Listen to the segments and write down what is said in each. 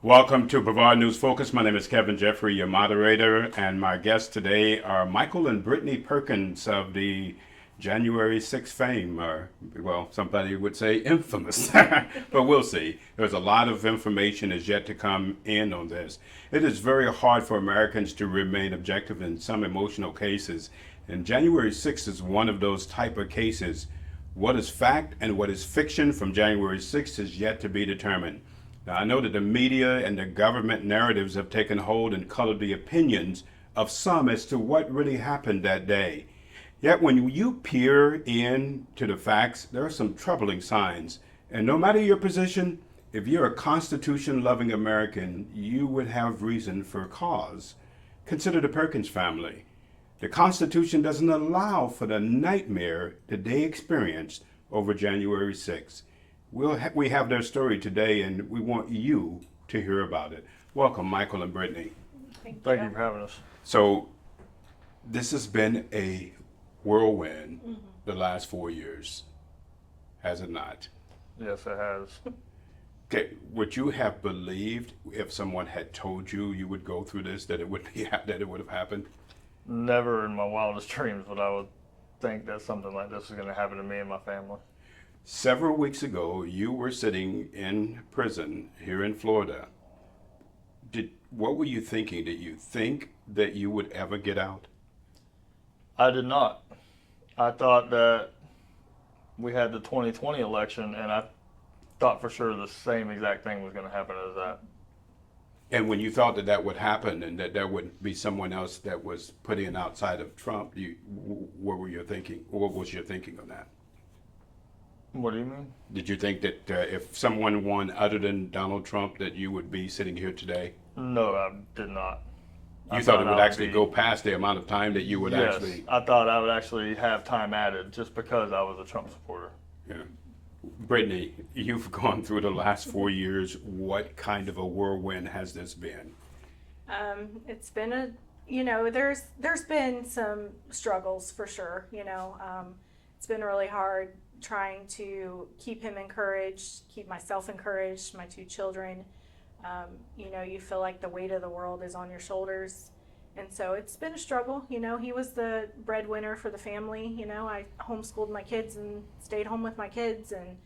Welcome to brevardNews Focus. My name is Kevin Jeffrey, your moderator, and my guests today are Michael and Brittany Perkins of the January 6th fame, or, well, somebody would say infamous, but we'll see. There's a lot of information is yet to come in on this. It is very hard for Americans to remain objective in some emotional cases, and January 6th is one of those type of cases. What is fact and what is fiction from January 6th is yet to be determined. Now, I know that the media and the government narratives have taken hold and colored the opinions of some as to what really happened that day. Yet when you peer into the facts, there are some troubling signs. And no matter your position, if you're a Constitution-loving American, you would have reason for cause. Consider the Perkins family. The Constitution doesn't allow for the nightmare that they experienced over January 6th. We have their story today, and we want you to hear about it. Welcome, Michael and Brittany. Thank you for having us. So, this has been a whirlwind the last 4 years, has it not? Yes, it has. Okay, would you have believed if someone had told you you would go through this that it would have happened? Never in my wildest dreams would I would think that something like this was going to happen to me and my family. Several weeks ago, you were sitting in prison here in Florida. What were you thinking? Did you think that you would ever get out? I did not. I thought that we had the 2020 election, and I thought for sure the same exact thing was going to happen as that. And when you thought that that would happen and that there would be someone else that was putting in outside of Trump, what were you thinking? What was your thinking on that? What do you mean? Did you think that if someone won other than Donald Trump, that you would be sitting here today? No, I did not. You thought it would actually go past the amount of time that you would yes, actually... I thought I would actually have time added just because I was a Trump supporter. Yeah. Brittany, you've gone through the last 4 years. What kind of a whirlwind has this been? It's been there's been some struggles for sure. It's been really hard trying to keep him encouraged, keep myself encouraged, my two children. You feel like the weight of the world is on your shoulders. And so it's been a struggle. He was the breadwinner for the family. I homeschooled my kids and stayed home with my kids, and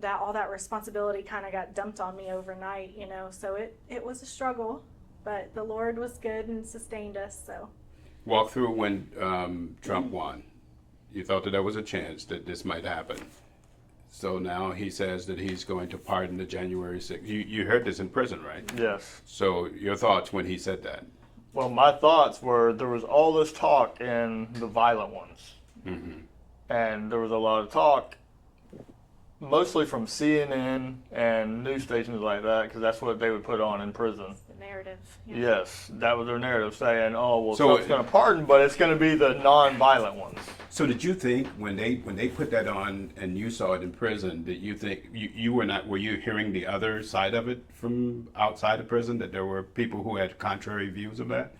all that responsibility kind of got dumped on me overnight, So it was a struggle, but the Lord was good and sustained us, so. Walk through when Trump won. You thought that there was a chance that this might happen. So now he says that he's going to pardon the January 6th. You heard this in prison, right? Yes. So your thoughts when he said that? Well, my thoughts were there was all this talk in the violent ones. Mm-hmm. And there was a lot of talk, mostly from CNN and news stations like that, because that's what they would put on in prison. The narrative. Yeah. Yes, that was their narrative, saying, "Oh, well, So Trump's going to pardon, but it's going to be the non-violent ones." So did you think when they put that on and you saw it in prison, did you think were you hearing the other side of it from outside of prison, that there were people who had contrary views of that?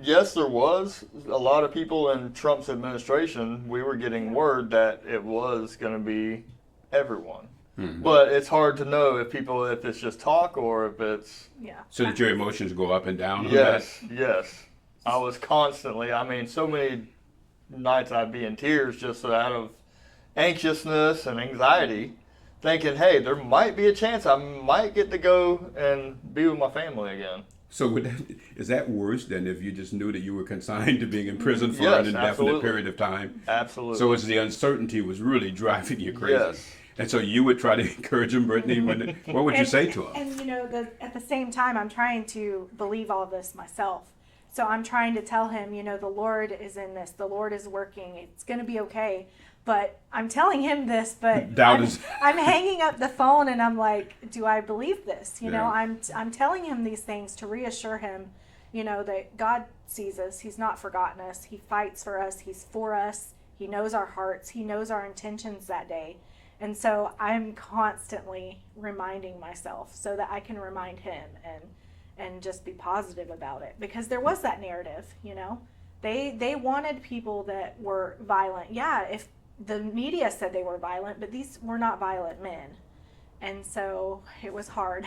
Yes, there was. A lot of people in Trump's administration, we were getting word that it was going to be everyone. Mm-hmm. But it's hard to know if it's just talk or if it's... Yeah. So did your emotions go up and down on yes, that? Yes. I was constantly, so many nights I'd be in tears just out of anxiousness and anxiety, thinking, hey, there might be a chance I might get to go and be with my family again. So is that worse than if you just knew that you were consigned to being in prison for yes, an indefinite absolutely. period of time? Absolutely. So it's the uncertainty was really driving you crazy. Yes. And so you would try to encourage him, Brittany. What would you say to him? And at the same time, I'm trying to believe all this myself. So I'm trying to tell him, the Lord is in this. The Lord is working. It's going to be okay. But I'm telling him this, but I'm hanging up the phone and I'm like, do I believe this? I'm telling him these things to reassure him, that God sees us. He's not forgotten us. He fights for us. He's for us. He knows our hearts. He knows our intentions that day. And so I'm constantly reminding myself so that I can remind him and just be positive about it. Because there was that narrative, They wanted people that were violent. Yeah, if the media said they were violent, but these were not violent men. And so it was hard.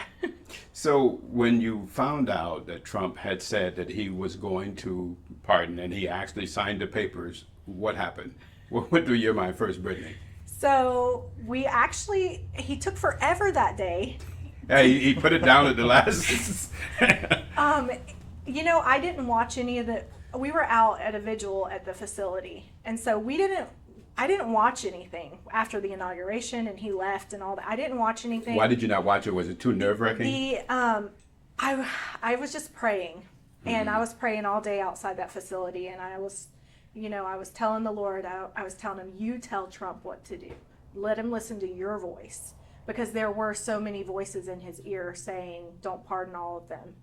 So when you found out that Trump had said that he was going to pardon and he actually signed the papers, what happened? What went through your mind first, Brittany? So he took forever that day. Yeah, he put it down at the last. I didn't watch any of we were out at a vigil at the facility. And so I didn't watch anything after the inauguration and he left and all that. I didn't watch anything. Why did you not watch it? Was it too nerve-wracking? I was just praying, and I was praying all day outside that facility, and I was telling the Lord, I was telling him, you tell Trump what to do. Let him listen to your voice, because there were so many voices in his ear saying, don't pardon all of them,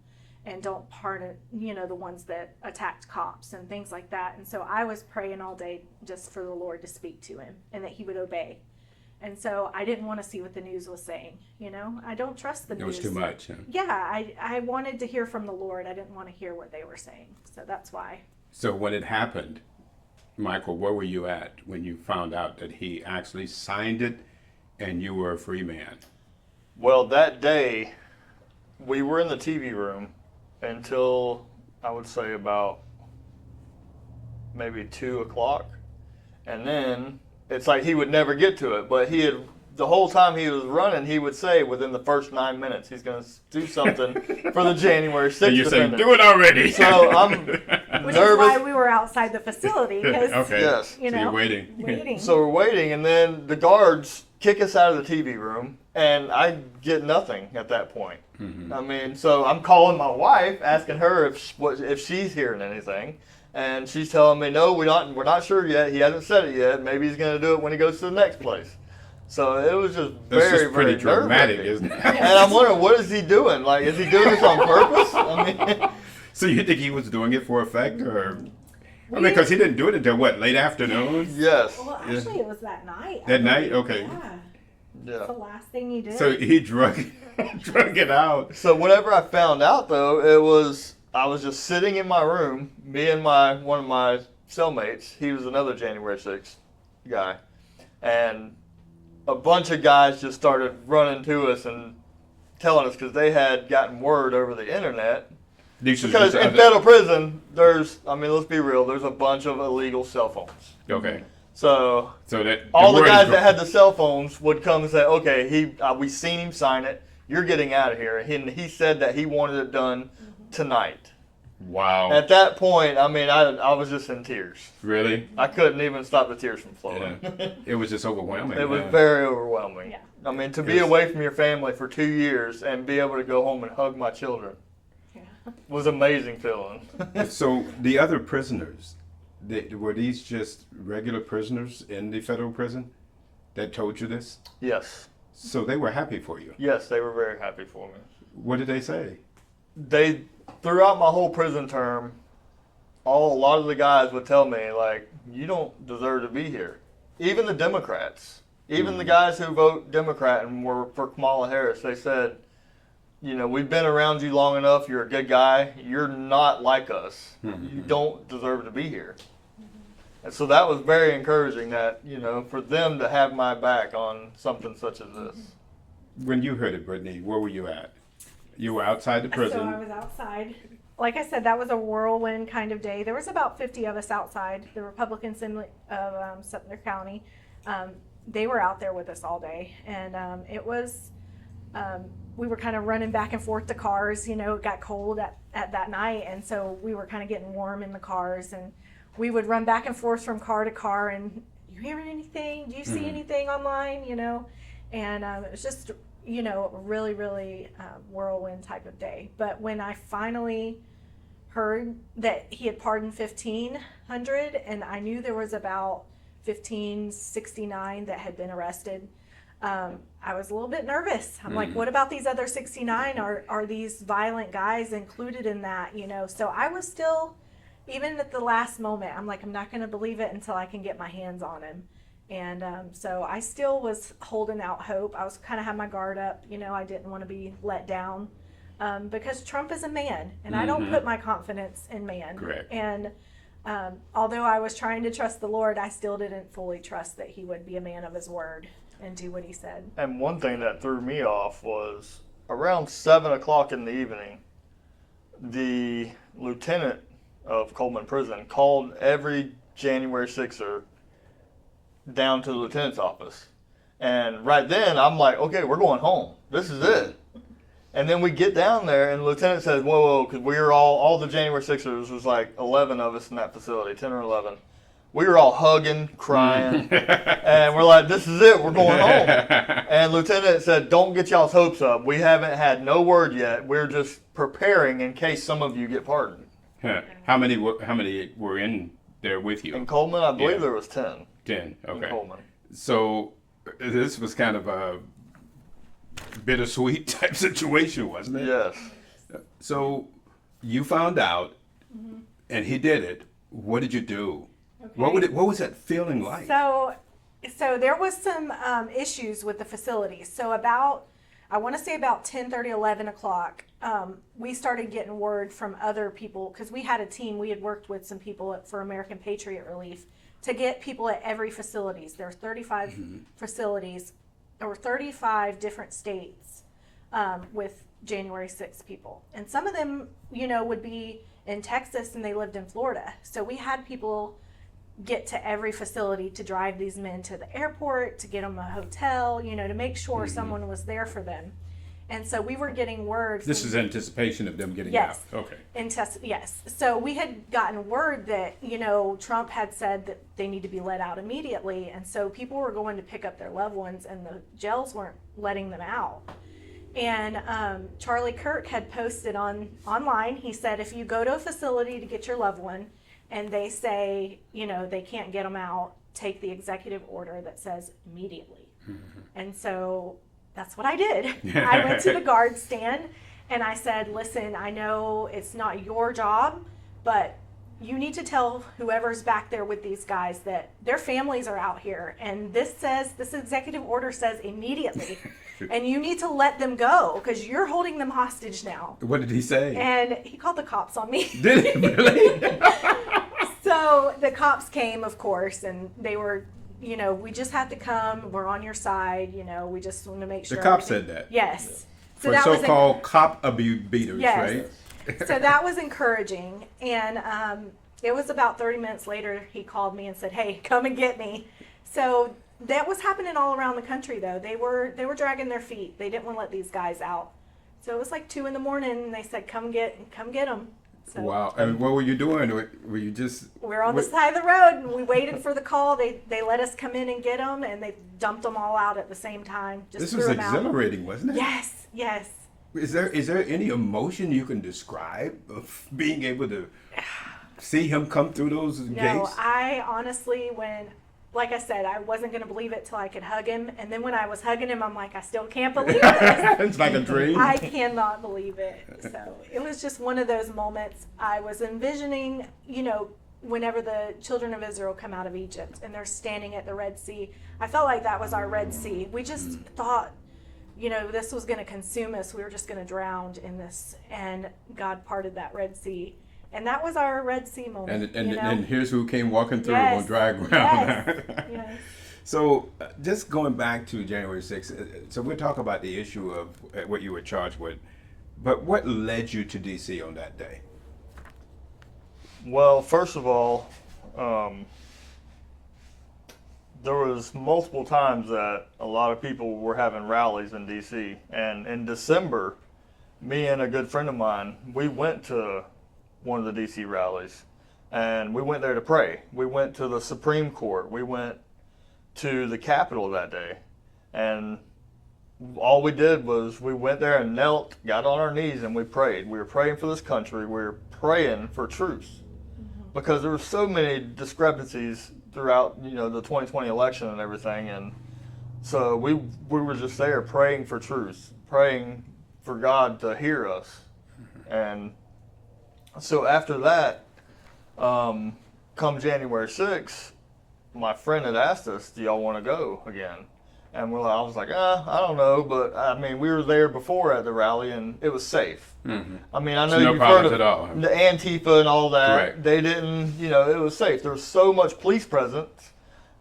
and don't pardon, the ones that attacked cops and things like that. And so I was praying all day just for the Lord to speak to him and that he would obey. And so I didn't want to see what the news was saying. I don't trust the news. It was too much. Huh? Yeah, I wanted to hear from the Lord. I didn't want to hear what they were saying. So that's why. So when it happened, Michael, where were you at when you found out that he actually signed it and you were a free man? Well, that day, we were in the TV room until, I would say, about maybe 2 o'clock. And then it's like he would never get to it, but the whole time he was running, he would say within the first 9 minutes he's going to do something for the January 6th. And you're saying, do it already. So I'm Which nervous. is why we were outside the facility, because, Okay. Yes. So you're waiting. So we're waiting, and then the guards kick us out of the TV room, and I get nothing at that point. Mm-hmm. I mean, so I'm calling my wife, asking her if she's hearing anything, and she's telling me, no, we're not sure yet. He hasn't said it yet. Maybe he's going to do it when he goes to the next place. So it was just That's very, just pretty very dramatic, nerve-wracking. isn't it? And I'm wondering, what is he doing? Like, is he doing this on purpose? I mean, So you think he was doing it for effect, or? Because he didn't do it until what, late afternoon? yes. well, actually, it was that night. That night? Okay. Yeah. Yeah. That's the last thing he did. So he drug it out. So whenever I found out, though, I was just sitting in my room, me and one of my cellmates. He was another January 6th guy, and a bunch of guys just started running to us and telling us, because they had gotten word over the internet. Because in federal prison, let's be real, there's a bunch of illegal cell phones. Okay. So that all the guys that had the cell phones would come and say, okay, we seen him sign it. You're getting out of here. And he said that he wanted it done tonight. Wow. At that point, I was just in tears. Really? I couldn't even stop the tears from flowing. Yeah. It was just overwhelming. It was very overwhelming. Yeah. To be away from your family for 2 years and be able to go home and hug my children was an amazing feeling. So the other prisoners, were these just regular prisoners in the federal prison that told you this? Yes. So they were happy for you? Yes, they were very happy for me. What did they say? Throughout my whole prison term, a lot of the guys would tell me, like, you don't deserve to be here. Even the Democrats, even the guys who vote Democrat and were for Kamala Harris, they said, we've been around you long enough. You're a good guy. You're not like us. You don't deserve to be here. And so that was very encouraging that, for them to have my back on something such as this. When you heard it, Brittany, where were you at? You were outside the prison. So I was outside. Like I said, that was a whirlwind kind of day. There was about 50 of us outside. The Republican Assembly of Sumter County, they were out there with us all day. And it was, we were kind of running back and forth to cars. It got cold at that night. And so we were kind of getting warm in the cars. And we would run back and forth from car to car. And, you hearing anything? Do you see anything online? And it was just, really, really whirlwind type of day. But when I finally heard that he had pardoned 1,500, and I knew there was about 1,569 that had been arrested, I was a little bit nervous. I'm like, what about these other 69? Are these violent guys included in that? So I was still, even at the last moment, I'm like, I'm not going to believe it until I can get my hands on him. And so I still was holding out hope. I was kind of had my guard up. I didn't want to be let down because Trump is a man, and I don't put my confidence in man. Correct. And although I was trying to trust the Lord, I still didn't fully trust that he would be a man of his word. and do what he said. And one thing that threw me off was around 7 o'clock in the evening, the lieutenant of Coleman Prison called every January 6er down to the lieutenant's office. And right then, I'm like, okay, we're going home. This is it. And then we get down there, and the lieutenant says, whoa, because we were all the January 6ers, was like 11 of us in that facility, 10 or 11. We were all hugging, crying, and we're like, this is it, we're going home. And Lieutenant said, don't get y'all's hopes up. We haven't had no word yet. We're just preparing in case some of you get pardoned. How many were in there with you? In Coleman, I believe there was 10. 10, okay. In Coleman. So this was kind of a bittersweet type situation, wasn't it? Yes. So you found out, and he did it. What did you do? Okay. What was that feeling like? So there was some issues with the facilities. So I want to say about 10:30, 11 o'clock, we started getting word from other people, because we had a team. We had worked with some people for American Patriot Relief to get people at every facilities. There are 35 facilities, or 35 different states with January 6th people. And some of them, would be in Texas and they lived in Florida. So we had people get to every facility to drive these men to the airport, to get them a hotel, to make sure someone was there for them. And so we were getting word. This is anticipation of them getting out. Okay. Yes. So we had gotten word that, Trump had said that they need to be let out immediately. And so people were going to pick up their loved ones, and the jails weren't letting them out. And Charlie Kirk had posted online, he said, if you go to a facility to get your loved one, and they say, they can't get them out, take the executive order that says immediately. And so that's what I did. I went to the guard stand and I said, listen, I know it's not your job, but you need to tell whoever's back there with these guys that their families are out here. And this executive order says immediately. And you need to let them go because you're holding them hostage now. What did he say? And he called the cops on me. Did he really? So the cops came, of course, and they were, we just have to come. We're on your side. We just want to make sure. The cops said that? Yes. So for so-called cop beaters, yes. right? So that was encouraging. And it was about 30 minutes later, he called me and said, hey, come and get me. So that was happening all around the country, though. They were dragging their feet. They didn't want to let these guys out. So it was like 2 a.m, and they said, come get them. So, wow. And what were you doing? Were you just... We were on the side of the road, and we waited for the call. They let us come in and get them, and they dumped them all out at the same time. This was exhilarating, wasn't it? Yes. Is there any emotion you can describe of being able to see him come through those gates? No, I honestly, like I said, I wasn't going to believe it till I could hug him. And then when I was hugging him, I'm like, I still can't believe this. It's like a dream. I cannot believe it. So it was just one of those moments. I was envisioning, whenever the children of Israel come out of Egypt and they're standing at the Red Sea. I felt like that was our Red Sea. We just thought, this was going to consume us. We were just going to drown in this. And God parted that Red Sea. And that was our Red Sea moment. And here's who came walking through on dry ground. Yes. So just going back to January 6th, so we'll talk about the issue of what you were charged with. But what led you to D.C. on that day? Well, first of all, there was multiple times that a lot of people were having rallies in D.C. And in December, me and a good friend of mine, we went to one of the D.C. rallies, and we went there to pray. We went to the Supreme Court. We went to the Capitol that day, and all we did was we went there and knelt, got on our knees, and we prayed. We were praying for this country. We were praying for truth, because there were so many discrepancies throughout, the 2020 election and everything, and so we were just there praying for truth, praying for God to hear us, and so after that, come January 6th, my friend had asked us, do y'all want to go again? And I was like, I don't know, but we were there before at the rally and it was safe. Mm-hmm. I know no you've heard of at all. the Antifa and all that. Correct. They didn't, it was safe. There was so much police presence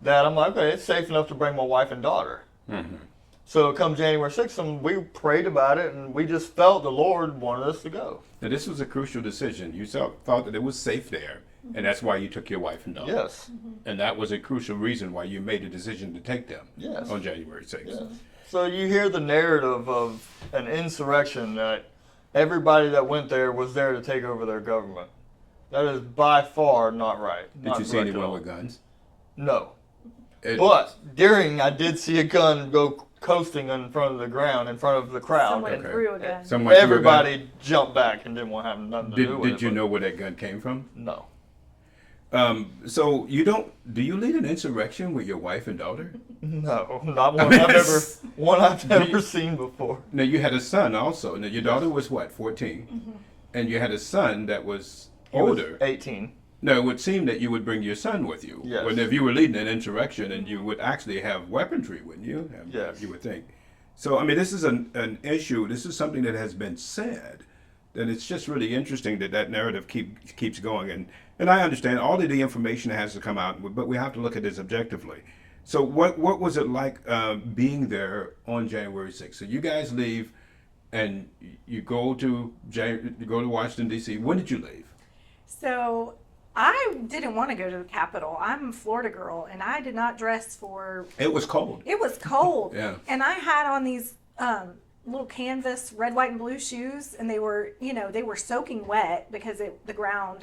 that I'm like, okay, it's safe enough to bring my wife and daughter. Mm-hmm. So come January 6th, and we prayed about it, and we just felt the Lord wanted us to go. Now, this was a crucial decision. You thought that it was safe there, and that's why you took your wife and daughter. Yes. And that was a crucial reason why you made the decision to take them Yes. on January 6th. Yes. So you hear the narrative of an insurrection that everybody that went there was there to take over their government. That is by far not right. Did you see anyone with guns? No. But I did see a gun go coasting in front of the ground, in front of the crowd. Someone and threw a gun. Someone threw a gun? everybody jumped back and didn't want to have nothing to do with it. Did you but know where that gun came from? No. So do you lead an insurrection with your wife and daughter? No, not one I've ever seen before. Now, you had a son also. Now, your daughter was what, 14? And you had a son that was He was older. 18. No, it would seem that you would bring your son with you. Yes. When if you were leading an insurrection, and you would actually have weaponry, wouldn't you? Yes. You would think. So, I mean, this is an issue. This is something that has been said. And it's just really interesting that narrative keeps going. And I understand all of the information has to come out, but we have to look at this objectively. So what was it like being there on January 6th? So you guys leave, and you go to Washington, D.C. When did you leave? So I didn't want to go to the Capitol. I'm a Florida girl, and I did not dress for. It was cold. It was cold. Yeah. And I had on these little canvas red, white, and blue shoes, and they were soaking wet because it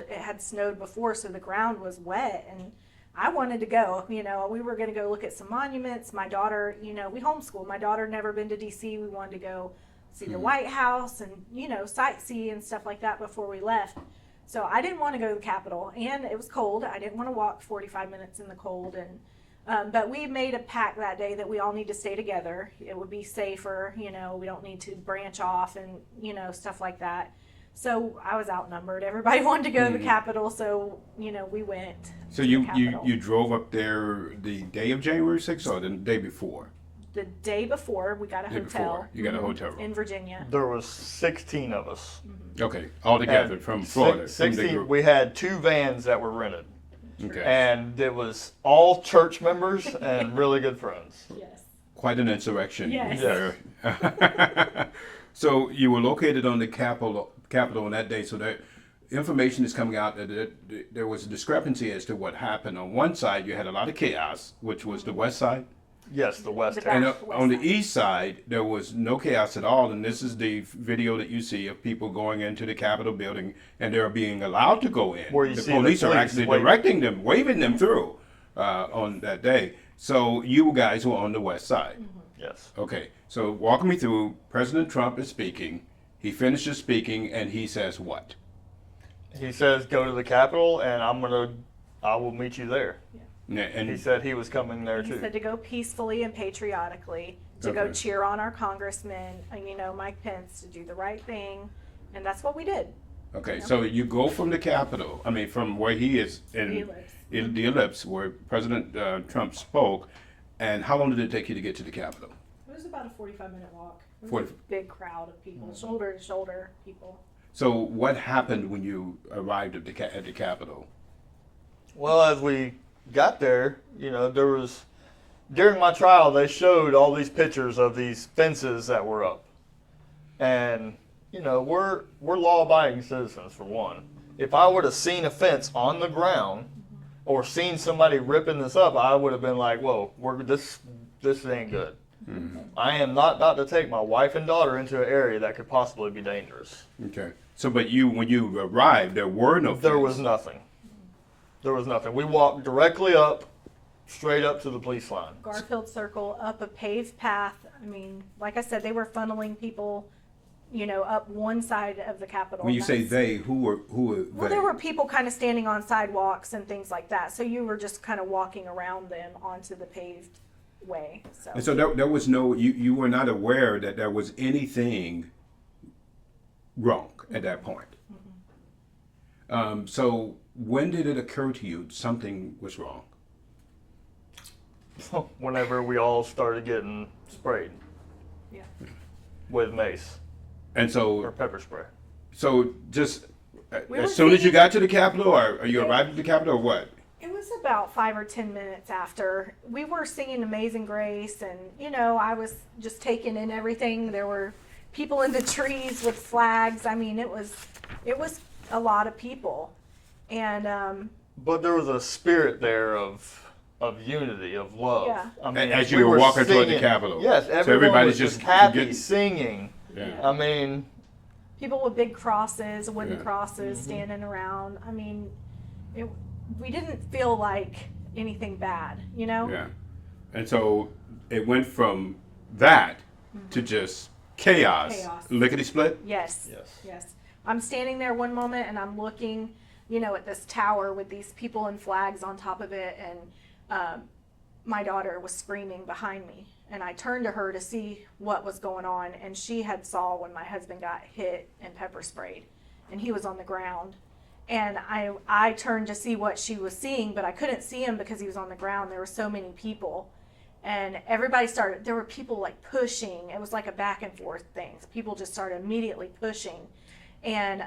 had snowed before, so the ground was wet, and I wanted to go. We were going to go look at some monuments. My daughter, we homeschool. My daughter had never been to D.C. We wanted to go see the White House and sightsee and stuff like that before we left. So I didn't want to go to the Capitol, and it was cold. I didn't want to walk 45 minutes in the cold, and but we made a pact that day that we all need to stay together. It would be safer, we don't need to branch off and stuff like that. So I was outnumbered. Everybody wanted to go to the Capitol, so we went. So you drove up there the day of January 6th or the day before? The day before, we got a hotel. You got a hotel room in Virginia. There was 16 of us. Okay, all together from Florida. 16. We had 2 vans that were rented. Okay. And it was all church members and really good friends. Yes. Quite an insurrection. Yes. There. So you were located on the Capitol on that day. So that information is coming out that there was a discrepancy as to what happened. On one side, you had a lot of chaos, which was the west side. Yes, the west The end. And West on the side. east side, there was no chaos at all. And this is the video that you see of people going into the Capitol building, and they're being allowed to go in. Where you the see the police are police actually waving. directing them, waving them through on that day. So you guys were on the west side. Yes. Okay, so walk me through. President Trump is speaking. He finishes speaking, and he says what? He says, go to the Capitol, and I will meet you there. And He said he was coming there He too. said to go peacefully and patriotically, to go Okay. cheer on our congressman, Mike Pence, to do the right thing, and that's what we did. okay, so you go from the Capitol. I mean, from where he is in the ellipse where President Trump spoke. And how long did it take you to get to the Capitol? It was about a 45-minute walk. It was 40 a big crowd of people, shoulder to shoulder people. So what happened when you arrived at the Capitol? Well, as we got there, there was, during my trial, they showed all these pictures of these fences that were up. And, we're law-abiding citizens, for one. If I would have seen a fence on the ground or seen somebody ripping this up, I would have been like, whoa, this ain't good. I am not about to take my wife and daughter into an area that could possibly be dangerous. Okay. So, but when you arrived, there were no. There was nothing. There was nothing. We walked directly up, straight up to the police line. Garfield Circle, up a paved path. I mean, like I said, they were funneling people, up one side of the Capitol. When you say they, who were they? Well, there were people kind of standing on sidewalks and things like that. So you were just kind of walking around them onto the paved way. So, And so there was no. You were not aware that there was anything wrong at that point. So when did it occur to you something was wrong? Whenever we all started getting sprayed yeah. with mace And or so, pepper spray. so just We were as soon as you seeing- got to the Capitol, or you arrived at the Capitol, or what? It was about 5 or 10 minutes after. We were singing Amazing Grace, and I was just taking in everything. There were people in the trees with flags. I mean, it was a lot of people, and But there was a spirit there of unity, of love. Yeah. I mean, As you were walking toward the Capitol. Yes, So everyone everybody's was just just happy, getting- singing. Yeah. I mean, people with big crosses, wooden Yeah. crosses, standing around. I mean, we didn't feel like anything bad, Yeah. And so it went from that to just chaos. Chaos. Lickety split? Yes. Yes. Yes. I'm standing there one moment and I'm looking, at this tower with these people and flags on top of it, and my daughter was screaming behind me. And I turned to her to see what was going on, and she had saw when my husband got hit and pepper sprayed, and he was on the ground. And I turned to see what she was seeing, but I couldn't see him because he was on the ground. There were so many people. And everybody there were people like pushing. It was like a back and forth thing. People just started immediately pushing. And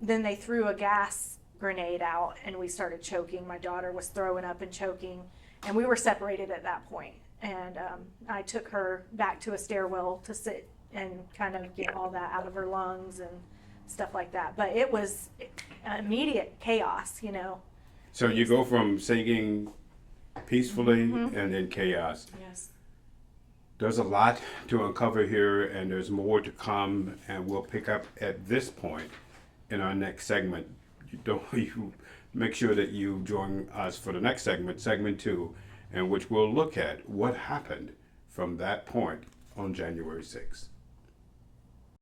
then they threw a gas grenade out, and we started choking. My daughter was throwing up and choking, and we were separated at that point. And I took her back to a stairwell to sit and kind of get all that out of her lungs and stuff like that. But it was immediate chaos, So you go from singing peacefully and then chaos. Yes. There's a lot to uncover here, and there's more to come, and we'll pick up at this point in our next segment. You make sure that you join us for the next segment 2, in which we'll look at what happened from that point on January 6th.